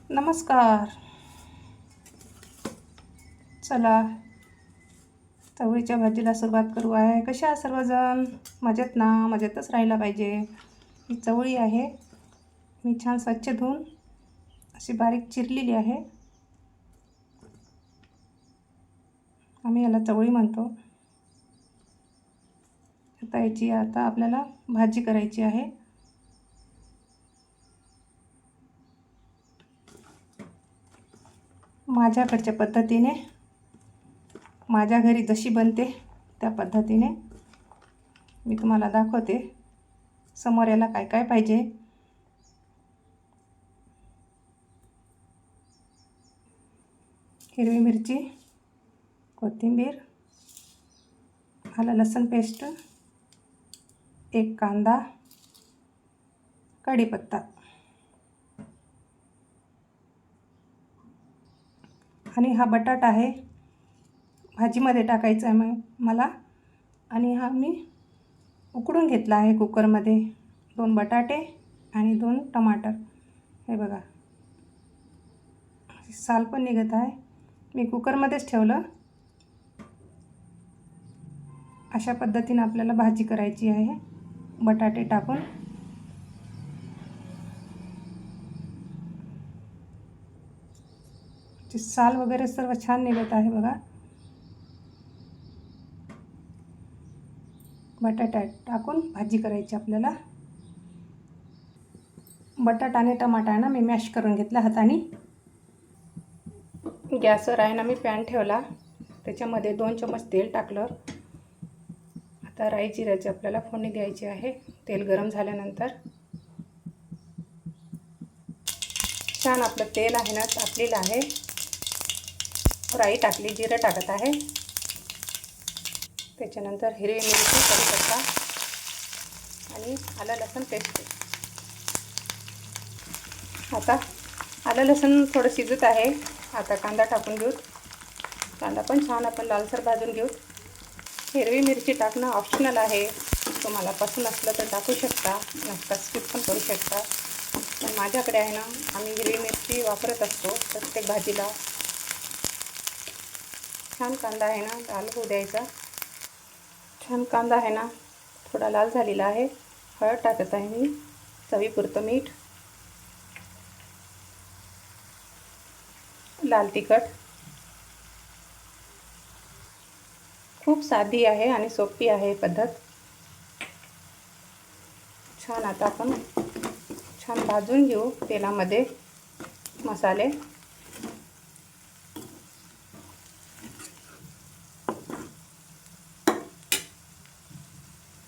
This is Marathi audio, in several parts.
नमस्कार. चला चवळीच्या भाजीला सुरुवात करू आहे. कशा आहात सर्वजण? मजेत ना? मजेतच राहायला पाहिजे. ही चवळी आहे, मी छान स्वच्छ धुवून अशी बारीक चिरलेली आहे. आम्ही याला चवळी म्हणतो. आता आपल्याला भाजी करायची आहे. माझ्याकडच्या पद्धतीने, माझ्या घरी जशी बनते त्या पद्धतीने मी तुम्हाला दाखवते. समोर याला काय काय पाहिजे. हिरवी मिरची, कोथिंबीर, आलं लसूण पेस्ट, एक कांदा, कढीपत्ता आणि हा बटाटा आहे, भाजीमध्ये टाकायचा आहे मला. आणि हा मी उकडून घेतला आहे कुकरमध्ये. 2 बटाटे आणि 2 टमाटर. हे बघा, साल पण निघत आहे. मी कुकरमध्येच ठेवलं. अशा पद्धतीने आपल्याला भाजी करायची आहे, बटाटे टाकून. साल वगैरे सर्व छान निघत आहे बघा. बटाटा टाकून भाजी करायची आपल्याला. बटाटा आणि टमाटा आहे ना, मी मॅश करून घेतला हाताने. गॅसवर आहे ना, मी पॅन ठेवला, त्याच्यामध्ये 2 चमच तेल टाकलं. आता राई जिऱ्याची आपल्याला फोडणी द्यायची आहे. तेल गरम झाल्यानंतर छान आपलं तेल आहे ना तापलेलं आहे. राई टाकली, जिरं टाकत आहे. त्याच्यानंतर हिरवी मिरची, कढीपत्ता आणि आलं लसूण पेस्ट. आता आलं लसूण थोडं शिजत आहे. आता कांदा टाकून घेऊ. कांदा पण छान आपण लालसर भाजून घेऊ. हिरवी मिरची टाकणं ऑप्शनल आहे. तुम्हाला पसंत असलं तर टाकू शकता, नसता स्किप पण करू शकता. पण माझ्याकडे आहे ना, आम्ही हिरवी मिरची वापरत असतो प्रत्येक भाजीला. छान कांदा आहे ना लाल होऊ द्यायचा. छान कांदा आहे ना थोडा लाल झालेला आहे. हळद टाकत आहे मी, चवीपुरतं मीठ, लाल तिखट. खूप साधी आहे आणि सोपी आहे पद्धत. छान आता आपण छान भाजून घेऊ तेलामध्ये मसाले.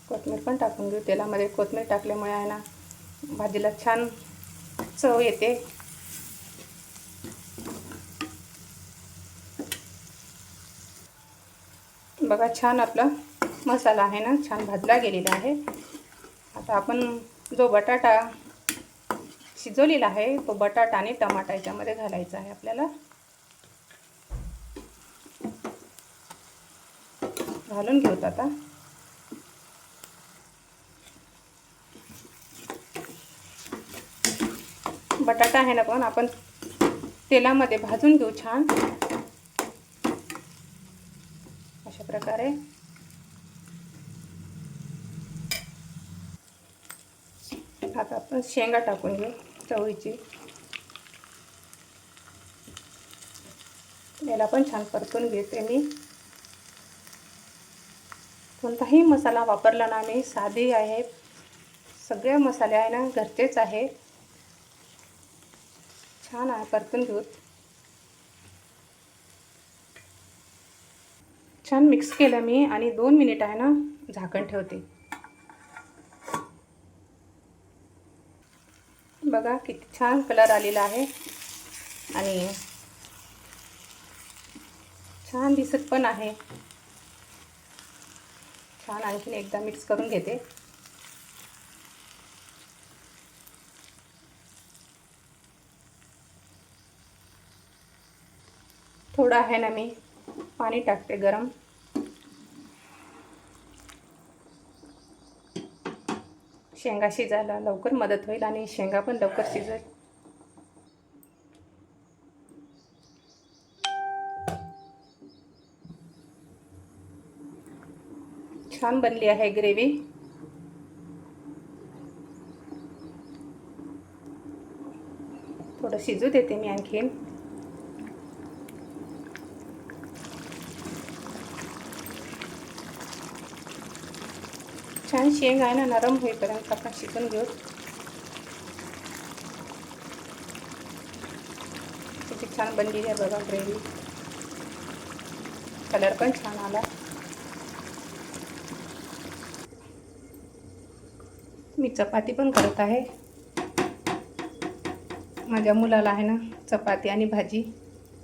कोथिंबीर पण टाकून घेऊ तेलामध्ये. कोथिंबीर टाकल्यामुळे आहे ना भाजीला छान चव येते. बघा, छान आपला मसाला आहे ना छान भाजला गेलेला आहे. आता आपण जो बटाटा शिजवलेला आहे तो बटाटा आणि टमाटा याच्यामध्ये घालायचा आहे आपल्याला. घालून घेऊत आता. बटाटा आहे ना पण आपण तेलामध्ये भाजून घेऊ छान अशा प्रकारे. आता आपण शेंगा टाकून घेऊ चवळीची. याला पण छान परतून घेते मी. कोणताही मसाला वापरला ना मी, साधी आहे. सगळे मसाले आहे ना घरचेच आहे. छान आहे, परतून घेऊ. छान मिक्स केलं मी आणि 2 मिनिट आहे ना झाकण ठेवते. बघा किती छान कलर आलेला आहे आणि छान दिसत पण आहे. छान आणखीन एकदा मिक्स करून घेते. थोडं आहे ना मी पाणी टाकते गरम. शेंगा शिजायला लवकर मदत होईल आणि शेंगा पण लवकर शिजेल. छान बनली आहे ग्रेव्ही. थोडं शिजू देते मी आणखीन. छान शेंग आहे ना, नरम होईपर्यंत आपण शिजून घेऊ. किती छान बनली आहे बघा ग्रेव्ही. कलर पण छान आला. मी चपाती पण करत आहे. माझ्या मुलाला आहे ना चपाती आणि भाजी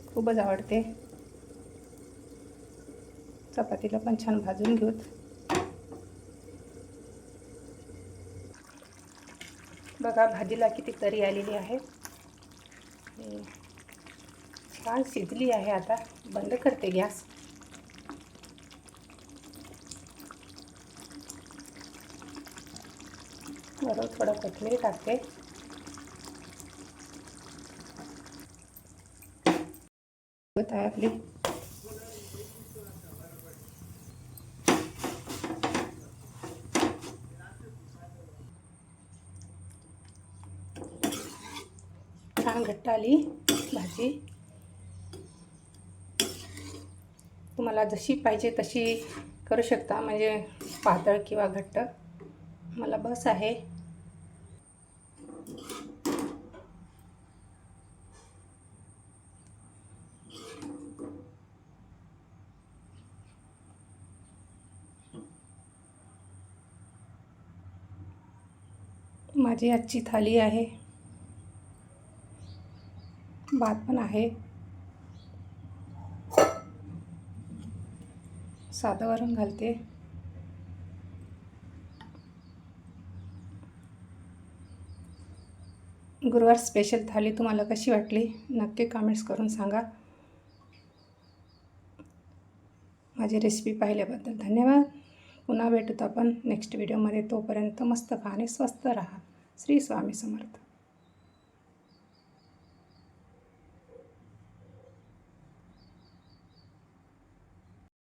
खूपच आवडते. चपातीला पण छान भाजून घेऊत. बघा भाजीला किती तरी आलेली आहे. छान शिजली आहे. आता बंद करते गॅस. वरून थोडं कोथिंबीर टाकते. होत आहे आपली. छान घट्ट आली भाजी. तुम्हाला जशी पाहिजे तशी करू शकता, म्हणजे पातळ किंवा घट्ट. मला बस आहे. माझी आजची थाली आहे. भात पण आहे. साधं वरण घालते. गुरुवार स्पेशल थाली तुम्हाला कशी वाटली नक्की कमेंट्स करून सांगा. माझी रेसिपी पाहिल्याबद्दल धन्यवाद. पुन्हा भेटूत आपण नेक्स्ट व्हिडिओमध्ये. तोपर्यंत मस्त खा आणि स्वस्त राहा. श्री स्वामी समर्थ.